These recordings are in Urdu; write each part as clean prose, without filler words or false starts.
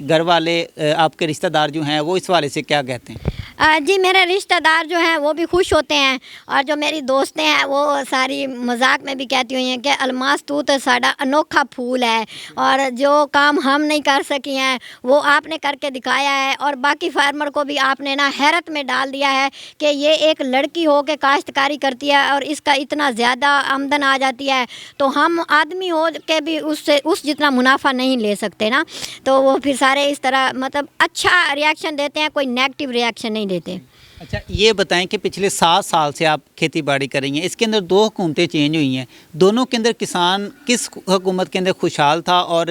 گھر والے آپ کے رشتہ دار جو ہیں وہ اس حوالے سے کیا کہتے ہیں؟ جی میرے رشتہ دار جو ہیں وہ بھی خوش ہوتے ہیں، اور جو میری دوستیں ہیں وہ ساری مذاق میں بھی کہتی ہوئی ہیں کہ الماس تو ساڈا انوکھا پھول ہے، اور جو کام ہم نہیں کر سکی ہیں وہ آپ نے کر کے دکھایا ہے، اور باقی فارمر کو بھی آپ نے نا حیرت میں ڈال دیا ہے کہ یہ ایک لڑکی ہو کے کاشتکاری کرتی ہے اور اس کا اتنا زیادہ آمدن آ جاتی ہے، تو ہم آدمی ہو کے بھی اس جتنا منافع نہیں لے سکتے نا، تو وہ پھر سارے اس طرح مطلب اچھا ریاکشن دیتے ہیں، کوئی نیگیٹو ریاکشن نہیں دیتے۔ اچھا یہ بتائیں کہ پچھلے 7 سال سے آپ کھیتی باڑی کر رہی ہیں، اس کے اندر 2 حکومتیں چینج ہوئی ہیں، دونوں کے اندر کسان کس حکومت کے اندر خوشحال تھا، اور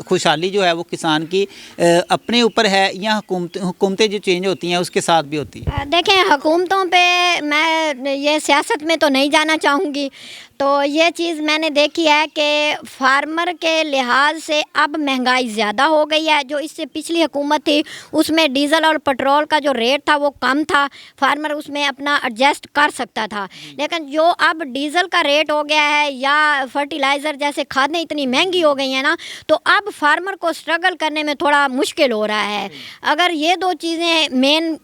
خوشحالی جو ہے وہ کسان کی اپنے اوپر ہے یا حکومتیں جو چینج ہوتی ہیں اس کے ساتھ بھی ہوتی ہے؟ دیکھیں حکومتوں پہ میں یہ سیاست میں تو نہیں جانا چاہوں گی، تو یہ چیز میں نے دیکھی ہے کہ فارمر کے لحاظ سے اب مہنگائی زیادہ ہو گئی ہے۔ جو اس سے پچھلی حکومت تھی اس میں ڈیزل اور پٹرول کا جو ریٹ تھا وہ کم تھا، فارمر اس میں اپنا ایڈجسٹ کر سکتا تھا، لیکن جو اب ڈیزل کا ریٹ ہو گیا ہے یا فرٹیلائزر جیسے کھادیں اتنی مہنگی ہو گئی ہیں نا، تو اب فارمر کو اسٹرگل کرنے میں تھوڑا مشکل ہو رہا ہے۔ اگر یہ 2 چیزیں مین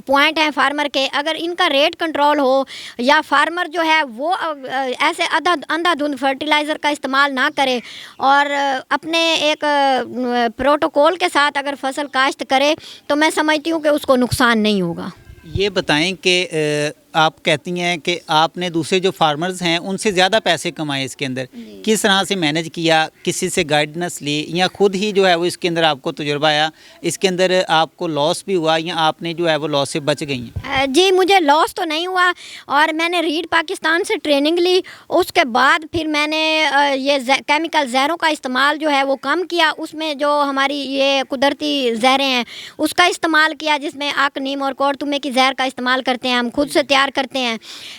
پوائنٹ ہیں فارمر کے، اگر ان کا ریٹ کنٹرول ہو یا فارمر جو ہے وہ ایسے اندھا دھند فرٹیلائزر کا استعمال نہ کرے اور اپنے ایک پروٹوکول کے ساتھ اگر فصل کاشت کرے، تو میں سمجھتی ہوں کہ اس کو نقصان نہیں ہوگا۔ یہ بتائیں کہ آپ کہتی ہیں کہ آپ نے دوسرے جو فارمرز ہیں ان سے زیادہ پیسے کمائے، اس کے اندر کس طرح سے مینج کیا؟ کسی سے گائیڈنس لی یا خود ہی جو ہے وہ اس کے اندر آپ کو تجربہ آیا، اس کے اندر آپ کو لاس بھی ہوا یا آپ نے جو ہے وہ لاس سے بچ گئی ہیں؟ جی مجھے لاس تو نہیں ہوا، اور میں نے ریڈ پاکستان سے ٹریننگ لی، اس کے بعد پھر میں نے یہ کیمیکل زہروں کا استعمال جو ہے وہ کم کیا، اس میں جو ہماری یہ قدرتی زہریں ہیں اس کا استعمال کیا، جس میں آک نیم اور کورتمے کی زہر کا استعمال کرتے ہیں، ہم خود سے تیار کرتے ہیں،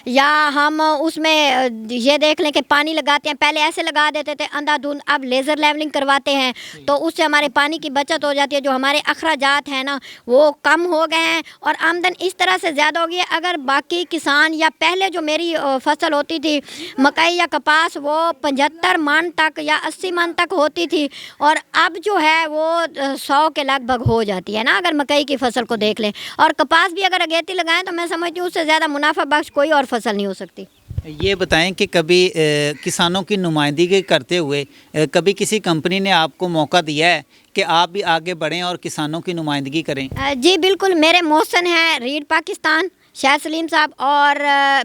یا ہم اس میں یہ دیکھ لیں کہ پانی لگاتے ہیں، پہلے ایسے لگا دیتے تھے اندھا دھند، اب لیزر لیولنگ کرواتے ہیں، تو اس سے ہمارے پانی کی بچت ہو جاتی ہے، جو ہمارے اخراجات ہیں نا وہ کم ہو گئے ہیں اور آمدن اس طرح سے زیادہ ہو گئی ہے۔ اگر باقی کسان یا پہلے جو میری فصل ہوتی تھی مکئی یا کپاس، وہ 75 من تک یا 80 من تک ہوتی تھی، اور اب جو ہے وہ 100 کے لگ بھگ ہو جاتی ہے نا، اگر مکئی کی فصل کو دیکھ لیں، اور کپاس بھی اگر اگیتی لگائیں تو میں سمجھتی ہوں اس سے زیادہ منافع بخش کوئی اور فصل نہیں ہو سکتی۔ یہ بتائیں کہ کبھی کسانوں کی نمائندگی کرتے ہوئے کبھی کسی کمپنی نے آپ کو موقع دیا ہے کہ آپ بھی آگے بڑھیں اور کسانوں کی نمائندگی کریں؟ جی بالکل، میرے محسن ہیں ریڈ پاکستان شاہد سلیم صاحب، اور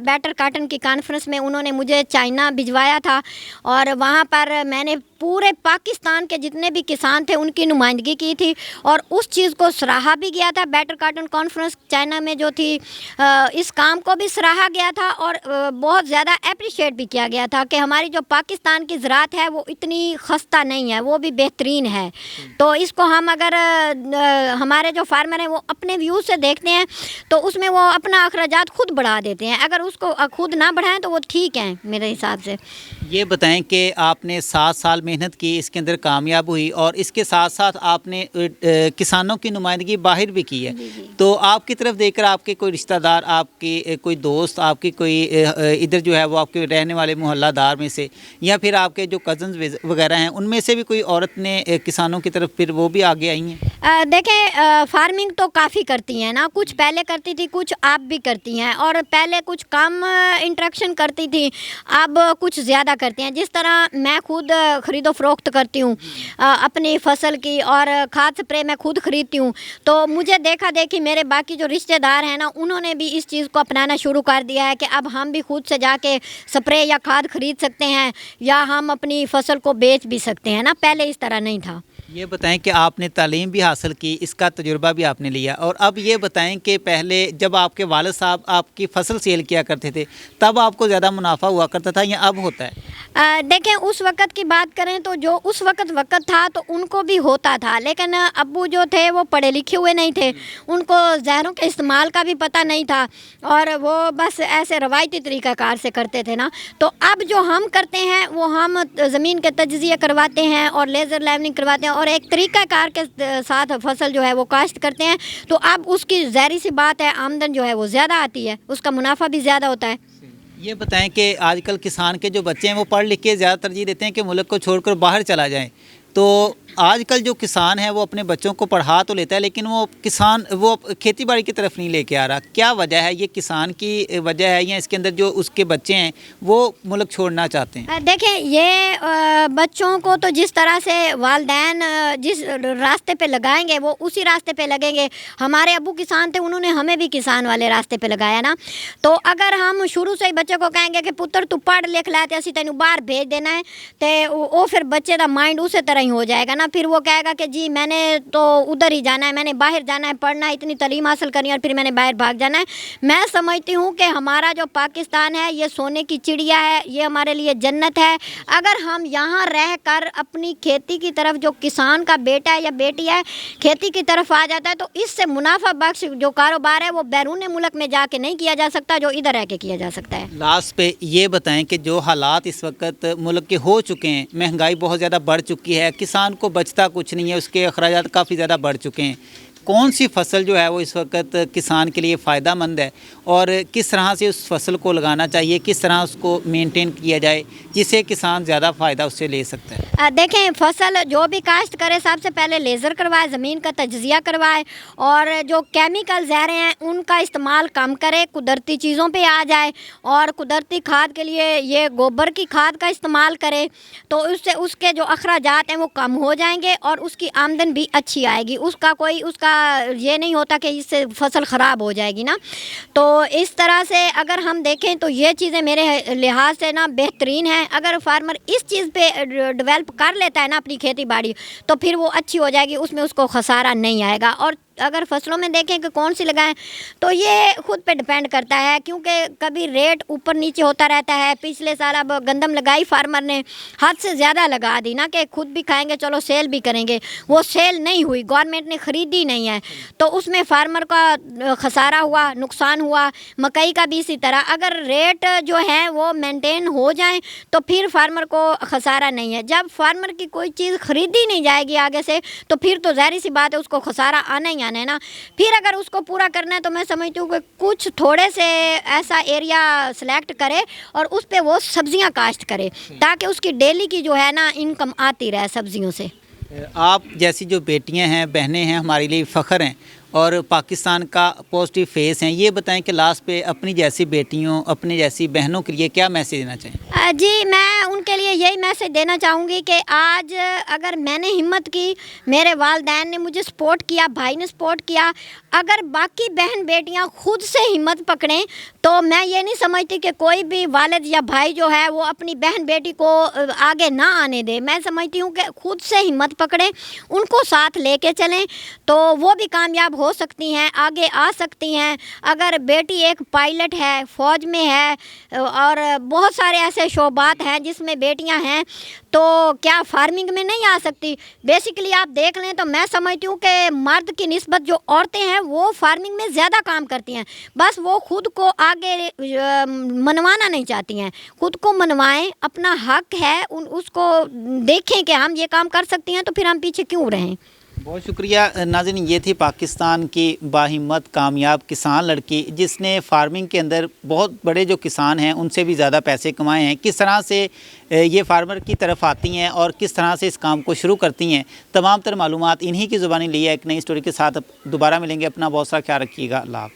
بیٹر کاٹن کی کانفرنس میں انہوں نے مجھے چائنا بھجوایا تھا، اور وہاں پر میں نے پورے پاکستان کے جتنے بھی کسان تھے ان کی نمائندگی کی تھی، اور اس چیز کو سراہا بھی گیا تھا۔ بیٹر کاٹن کانفرنس چائنا میں جو تھی، اس کام کو بھی سراہا گیا تھا اور بہت زیادہ اپریشیٹ بھی کیا گیا تھا کہ ہماری جو پاکستان کی زراعت ہے وہ اتنی خستہ نہیں ہے، وہ بھی بہترین ہے۔ تو اس کو ہم اگر ہمارے جو فارمر ہیں وہ اپنے ویو سے دیکھتے ہیں تو اس میں وہ اپنا اخراجات خود بڑھا دیتے ہیں، اگر اس کو خود نہ بڑھائیں تو وہ ٹھیک ہیں میرے حساب سے۔ یہ بتائیں کہ آپ نے 7 سال محنت کی، اس کے اندر کامیاب ہوئی، اور اس کے ساتھ ساتھ آپ نے کسانوں کی نمائندگی باہر بھی کی ہے، تو آپ کی طرف دیکھ کر آپ کے کوئی رشتہ دار، آپ کے کوئی دوست، آپ کی کوئی ادھر جو ہے وہ آپ کے رہنے والے محلہ دار میں سے، یا پھر آپ کے جو کزنز وغیرہ ہیں ان میں سے بھی کوئی عورت نے کسانوں کی طرف پھر وہ بھی آگے آئی ہیں؟ دیکھیں فارمنگ تو کافی کرتی ہیں نا، کچھ پہلے کرتی تھی، کچھ اب بھی کرتی ہیں، اور پہلے کچھ کم انٹریکشن کرتی تھی، اب کچھ زیادہ کرتی ہیں۔ جس طرح میں خود خرید و فروخت کرتی ہوں اپنی فصل کی، اور کھاد سپرے میں خود خریدتی ہوں، تو مجھے دیکھا دیکھی میرے باقی جو رشتہ دار ہیں نا انہوں نے بھی اس چیز کو اپنانا شروع کر دیا ہے کہ اب ہم بھی خود سے جا کے سپرے یا کھاد خرید سکتے ہیں، یا ہم اپنی فصل کو بیچ بھی سکتے ہیں نا، پہلے اس طرح نہیں تھا۔ یہ بتائیں کہ آپ نے تعلیم بھی حاصل کی، اس کا تجربہ بھی آپ نے لیا، اور اب یہ بتائیں کہ پہلے جب آپ کے والد صاحب آپ کی فصل سیل کیا کرتے تھے تب آپ کو زیادہ منافع ہوا کرتا تھا یا اب ہوتا ہے؟ دیکھیں اس وقت کی بات کریں تو جو اس وقت تھا تو ان کو بھی ہوتا تھا، لیکن ابو جو تھے وہ پڑھے لکھے ہوئے نہیں تھے، ان کو زہروں کے استعمال کا بھی پتہ نہیں تھا، اور وہ بس ایسے روایتی طریقہ کار سے کرتے تھے نا۔ تو اب جو ہم کرتے ہیں وہ ہم زمین کے تجزیہ کرواتے ہیں اور لیزر لیولنگ کرواتے ہیں، اور ایک طریقہ کار کے ساتھ فصل جو ہے وہ کاشت کرتے ہیں، تو اب اس کی ظاہری سی بات ہے آمدن جو ہے وہ زیادہ آتی ہے، اس کا منافع بھی زیادہ ہوتا ہے۔ یہ بتائیں کہ آج کل کسان کے جو بچے ہیں وہ پڑھ لکھ کے زیادہ ترجیح دیتے ہیں کہ ملک کو چھوڑ کر باہر چلا جائیں، تو آج کل جو کسان ہے وہ اپنے بچوں کو پڑھا تو لیتا ہے لیکن وہ کھیتی باڑی کی طرف نہیں لے کے آ رہا. کیا وجہ ہے؟ یہ کسان کی وجہ ہے یا اس کے اندر جو اس کے بچے ہیں وہ ملک چھوڑنا چاہتے ہیں؟ دیکھیں یہ بچوں کو تو جس طرح سے والدین جس راستے پہ لگائیں گے وہ اسی راستے پہ لگیں گے. ہمارے ابو کسان تھے, انہوں نے ہمیں بھی کسان والے راستے پہ لگایا نا. تو اگر ہم شروع سے ہی بچے کو کہیں گے کہ پتر تو پڑھ لکھ لاتے اسی تینوں باہر بھیج دینا ہے, تو وہ پھر بچے دا مائنڈ اسی طرح ہی ہو جائے گا نا. پھر وہ کہے گا کہ جی میں نے تو ادھر ہی جانا ہے, میں نے باہر جانا ہے, پڑھنا ہے, اتنی تعلیم حاصل کرنی ہے اور پھر میں نے باہر بھاگ جانا ہے. میں سمجھتی ہوں کہ ہمارا جو پاکستان ہے یہ سونے کی چڑیا ہے, یہ ہمارے لیے جنت ہے. اگر ہم یہاں رہ کر اپنی کھیتی کی طرف, جو کسان کا بیٹا ہے یا بیٹی ہے کھیتی کی طرف آ جاتا ہے, تو اس سے منافع بخش جو کاروبار ہے وہ بیرون ملک میں جا کے نہیں کیا جا سکتا جو ادھر رہ کے کیا جا سکتا ہے. لاسٹ پہ یہ بتائیں کہ جو حالات اس وقت ملک کے ہو چکے ہیں, مہنگائی بہت زیادہ بڑھ چکی ہے, کسان کو بچتا کچھ نہیں ہے, اس کے اخراجات کافی زیادہ بڑھ چکے ہیں, کون سی فصل جو ہے وہ اس وقت کسان کے لیے فائدہ مند ہے اور کس طرح سے اس فصل کو لگانا چاہیے, کس طرح اس کو مینٹین کیا جائے جس سے کسان زیادہ فائدہ اس سے لے سکتا ہے؟ دیکھیں فصل جو بھی کاشت کرے سب سے پہلے لیزر کروائے, زمین کا تجزیہ کروائے, اور جو کیمیکل زہریں ہیں ان کا استعمال کم کرے, قدرتی چیزوں پہ آ جائے, اور قدرتی کھاد کے لیے یہ گوبر کی کھاد کا استعمال کرے, تو اس سے اس کے جو اخراجات ہیں وہ کم ہو جائیں گے اور اس کی آمدن بھی اچھی آئے گی. اس کا یہ نہیں ہوتا کہ اس سے فصل خراب ہو جائے گی نا. تو اس طرح سے اگر ہم دیکھیں تو یہ چیزیں میرے لحاظ سے نا بہترین ہیں. اگر فارمر اس چیز پہ ڈیولپ کر لیتا ہے نا اپنی کھیتی باڑی, تو پھر وہ اچھی ہو جائے گی, اس میں اس کو خسارہ نہیں آئے گا. اور اگر فصلوں میں دیکھیں کہ کون سی لگائیں تو یہ خود پہ ڈپینڈ کرتا ہے, کیونکہ کبھی ریٹ اوپر نیچے ہوتا رہتا ہے. پچھلے سال اب گندم لگائی فارمر نے, حد سے زیادہ لگا دی نا کہ خود بھی کھائیں گے چلو سیل بھی کریں گے, وہ سیل نہیں ہوئی, گورنمنٹ نے خریدی نہیں ہے, تو اس میں فارمر کا خسارہ ہوا, نقصان ہوا. مکئی کا بھی اسی طرح, اگر ریٹ جو ہے وہ مینٹین ہو جائیں تو پھر فارمر کو خسارہ نہیں ہے. جب فارمر کی کوئی چیز خریدی نہیں جائے گی آگے سے تو پھر تو ظاہر سی بات ہے اس کو خسارہ آنا ہی ہے نا. پھر اگر اس کو پورا کرنا ہے تو میں سمجھتی ہوں کہ کچھ تھوڑے سے ایسا ایریا سلیکٹ کرے اور اس پہ وہ سبزیاں کاشت کرے, تاکہ اس کی ڈیلی کی جو ہے نا انکم آتی رہے سبزیوں سے. آپ جیسی جو بیٹیاں ہیں, بہنیں ہیں, ہمارے لیے فخر ہیں اور پاکستان کا پازیٹیو فیس ہیں. یہ بتائیں کہ لاسٹ پہ اپنی جیسی بیٹیوں, اپنی جیسی بہنوں کے لیے کیا میسیج دینا چاہیں؟ جی میں ان کے لیے یہی میسیج دینا چاہوں گی کہ آج اگر میں نے ہمت کی, میرے والدین نے مجھے سپورٹ کیا, بھائی نے سپورٹ کیا, اگر باقی بہن بیٹیاں خود سے ہمت پکڑیں تو میں یہ نہیں سمجھتی کہ کوئی بھی والد یا بھائی جو ہے وہ اپنی بہن بیٹی کو آگے نہ آنے دے. میں سمجھتی ہوں کہ خود سے ہمت پکڑیں, ان کو ساتھ لے کے چلیں تو وہ بھی کامیاب ہو سکتی ہیں, آگے آ سکتی ہیں. اگر بیٹی ایک پائلٹ ہے, فوج میں ہے, اور بہت سارے ایسے شعبات ہیں جس میں بیٹیاں ہیں, تو کیا فارمنگ میں نہیں آ سکتی؟ بیسیکلی آپ دیکھ لیں تو میں سمجھتی ہوں کہ مرد کی نسبت جو عورتیں ہیں وہ فارمنگ میں زیادہ کام کرتی ہیں, بس وہ خود کو آگے منوانا نہیں چاہتی ہیں. خود کو منوائیں, اپنا حق ہے, اس کو دیکھیں کہ ہم یہ کام کر سکتی ہیں, تو پھر ہم پیچھے کیوں رہیں. بہت شکریہ ناظرین. یہ تھی پاکستان کی باہمت کامیاب کسان لڑکی جس نے فارمنگ کے اندر بہت بڑے جو کسان ہیں ان سے بھی زیادہ پیسے کمائے ہیں. کس طرح سے یہ فارمر کی طرف آتی ہیں اور کس طرح سے اس کام کو شروع کرتی ہیں, تمام تر معلومات انہی کی زبانی لی ہے. ایک نئی سٹوری کے ساتھ دوبارہ ملیں گے. اپنا بہت سارا خیال رکھیے گا. اللہ حافظ.